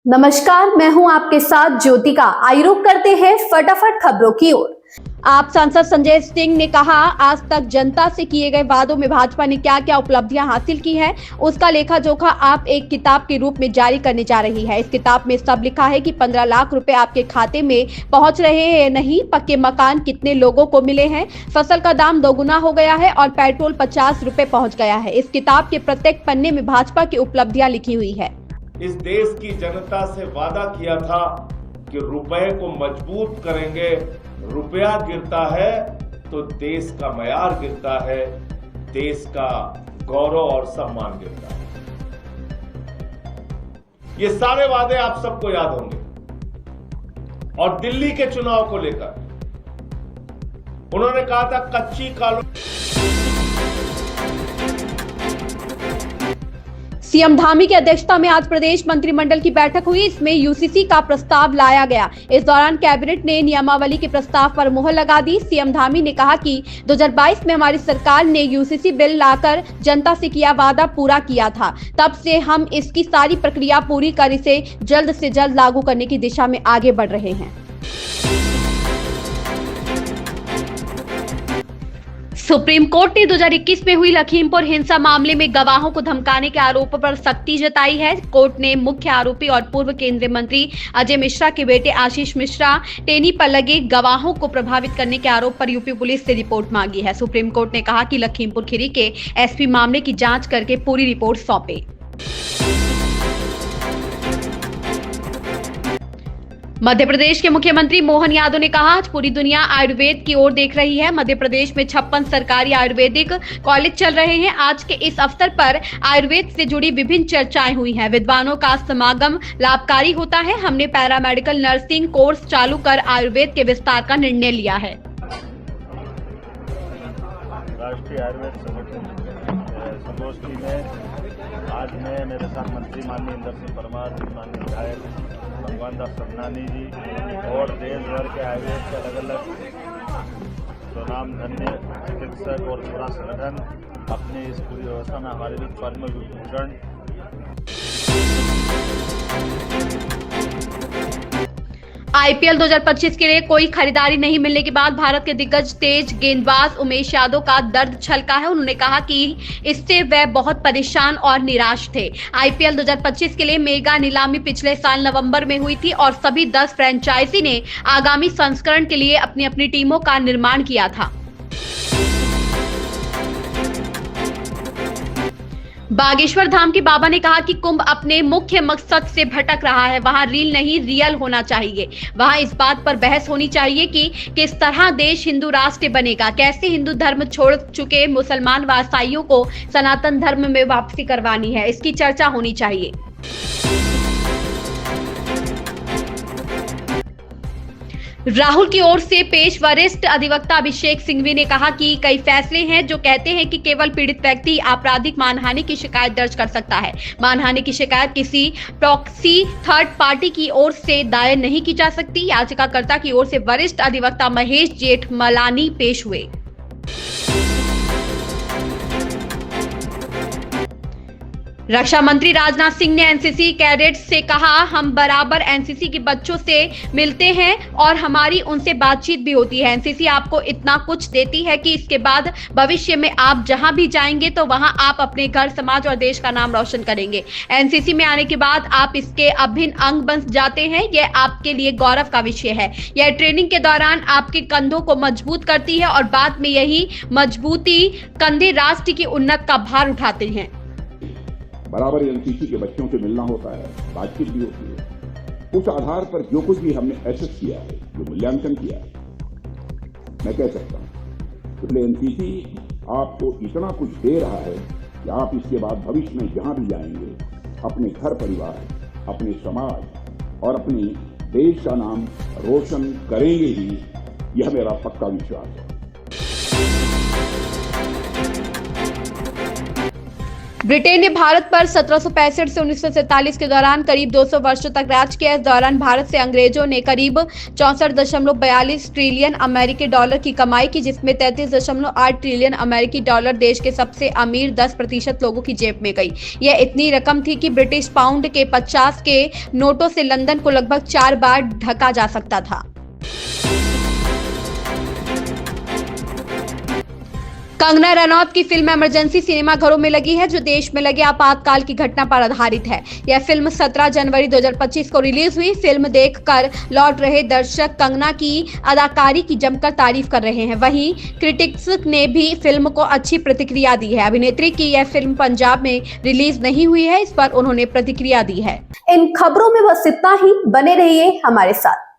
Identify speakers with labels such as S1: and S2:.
S1: नमस्कार, मैं हूं आपके साथ ज्योतिका। आइए रुक करते हैं फटाफट खबरों की ओर। आप सांसद संजय सिंह ने कहा, आज तक जनता से किए गए वादों में भाजपा ने क्या क्या उपलब्धियां हासिल की हैं, उसका लेखा जोखा आप एक किताब के रूप में जारी करने जा रही है। इस किताब में सब लिखा है कि 15 लाख रुपए आपके खाते में पहुंच रहे हैं, नहीं पक्के मकान कितने लोगों को मिले हैं, फसल का दाम दोगुना हो गया है और पेट्रोल 50 रुपए पहुंच गया है। इस किताब के प्रत्येक पन्ने में भाजपा की उपलब्धियां लिखी हुई है।
S2: इस देश की जनता से वादा किया था कि रुपए को मजबूत करेंगे। रुपया गिरता है तो देश का मयार गिरता है, देश का गौरव और सम्मान गिरता है। ये सारे वादे आप सबको याद होंगे। और दिल्ली के चुनाव को लेकर उन्होंने कहा था कच्ची कॉलोनी।
S1: सीएम धामी की अध्यक्षता में आज प्रदेश मंत्रिमंडल की बैठक हुई। इसमें यूसीसी का प्रस्ताव लाया गया। इस दौरान कैबिनेट ने नियमावली के प्रस्ताव पर मुहर लगा दी। सीएम धामी ने कहा कि 2022 में हमारी सरकार ने यूसीसी बिल लाकर जनता से किया वादा पूरा किया था। तब से हम इसकी सारी प्रक्रिया पूरी कर इसे जल्द से जल्द लागू करने की दिशा में आगे बढ़ रहे हैं। सुप्रीम कोर्ट ने 2021 में हुई लखीमपुर हिंसा मामले में गवाहों को धमकाने के आरोपों पर सख्ती जताई है। कोर्ट ने मुख्य आरोपी और पूर्व केंद्रीय मंत्री अजय मिश्रा के बेटे आशीष मिश्रा टेनी पर लगे गवाहों को प्रभावित करने के आरोप पर यूपी पुलिस से रिपोर्ट मांगी है। सुप्रीम कोर्ट ने कहा कि लखीमपुर खीरी के एसपी मामले की जांच करके पूरी रिपोर्ट सौंपे। मध्य प्रदेश के मुख्यमंत्री मोहन यादव ने कहा, आज पूरी दुनिया आयुर्वेद की ओर देख रही है। मध्य प्रदेश में 56 सरकारी आयुर्वेदिक कॉलेज चल रहे हैं। आज के इस अवसर पर आयुर्वेद से जुड़ी विभिन्न चर्चाएं हुई हैं। विद्वानों का समागम लाभकारी होता है। हमने पैरामेडिकल नर्सिंग कोर्स चालू कर आयुर्वेद के विस्तार का निर्णय लिया है।
S3: राष्ट्रीय आयुर्वेद संगोष्ठी में आज मैं मेरे साथ मंत्री माननीय इंदर सिंह परमार, माननीय विधायक भगवान दास सपनानी जी और देश भर के आयुर्वेद के अलग अलग स्वनाम धन्य चिकित्सक और पूरा संगठन अपनी इस पूरी व्यवस्था में हमारे बीच पद्म विभूषण
S1: आईपीएल 2025 के लिए कोई खरीदारी नहीं मिलने के बाद भारत के दिग्गज तेज गेंदबाज उमेश यादव का दर्द छलका है। उन्होंने कहा कि इससे वह बहुत परेशान और निराश थे। आईपीएल 2025 के लिए मेगा नीलामी पिछले साल नवंबर में हुई थी और सभी 10 फ्रेंचाइजी ने आगामी संस्करण के लिए अपनी अपनी टीमों का निर्माण किया था। बागेश्वर धाम के बाबा ने कहा कि कुंभ अपने मुख्य मकसद से भटक रहा है। वहां रील नहीं रियल होना चाहिए। वहां इस बात पर बहस होनी चाहिए कि किस तरह देश हिंदू राष्ट्र बनेगा, कैसे हिंदू धर्म छोड़ चुके मुसलमान व ईसाइयों को सनातन धर्म में वापसी करवानी है, इसकी चर्चा होनी चाहिए। राहुल की ओर से पेश वरिष्ठ अधिवक्ता अभिषेक सिंघवी ने कहा कि कई फैसले हैं जो कहते हैं कि केवल पीड़ित व्यक्ति आपराधिक मानहानि की शिकायत दर्ज कर सकता है। मानहानि की शिकायत किसी प्रॉक्सी थर्ड पार्टी की ओर से दायर नहीं की जा सकती। याचिकाकर्ता की ओर से वरिष्ठ अधिवक्ता महेश जेठमलानी पेश हुए। रक्षा मंत्री राजनाथ सिंह ने एनसीसी कैडेट्स से कहा, हम बराबर एनसीसी के बच्चों से मिलते हैं और हमारी उनसे बातचीत भी होती है। एनसीसी आपको इतना कुछ देती है कि इसके बाद भविष्य में आप जहां भी जाएंगे तो वहां आप अपने घर, समाज और देश का नाम रोशन करेंगे। एनसीसी में आने के बाद आप इसके अभिन्न अंग बन जाते हैं। यह आपके लिए गौरव का विषय है। यह ट्रेनिंग के दौरान आपके कंधों को मजबूत करती है और बाद में यही मजबूती कंधे राष्ट्र की उन्नति का भार उठाते हैं।
S4: बराबर एनसीसी के बच्चों से मिलना होता है, बातचीत भी होती है। उस आधार पर जो कुछ भी हमने एसेस किया है, जो मूल्यांकन किया है, मैं कह सकता हूं इसलिए एनसीसी आपको इतना कुछ दे रहा है कि आप इसके बाद भविष्य में जहां भी जाएंगे अपने घर परिवार, अपने समाज और अपने देश का नाम रोशन करेंगे ही, यह मेरा पक्का विश्वास है।
S1: ब्रिटेन ने भारत पर 1765 से 1947 के दौरान करीब 200 वर्षों तक राज किया। इस दौरान भारत से अंग्रेजों ने करीब 64.42 ट्रिलियन अमेरिकी डॉलर की कमाई की, जिसमें 33.8 ट्रिलियन अमेरिकी डॉलर देश के सबसे अमीर 10% लोगों की जेब में गई। यह इतनी रकम थी कि ब्रिटिश पाउंड के 50 के नोटों से लंदन को लगभग 4 बार ढका जा सकता था। कंगना रनौत की फिल्म इमरजेंसी सिनेमा घरों में लगी है, जो देश में लगे आपातकाल की घटना पर आधारित है। यह फिल्म 17 जनवरी 2025 को रिलीज हुई। फिल्म देखकर लौट रहे दर्शक कंगना की अदाकारी की जमकर तारीफ कर रहे हैं। वहीं क्रिटिक्स ने भी फिल्म को अच्छी प्रतिक्रिया दी है। अभिनेत्री की यह फिल्म पंजाब में रिलीज नहीं हुई है, इस पर उन्होंने प्रतिक्रिया दी है।
S5: इन खबरों में बस इतना ही। बने रहिए हमारे साथ।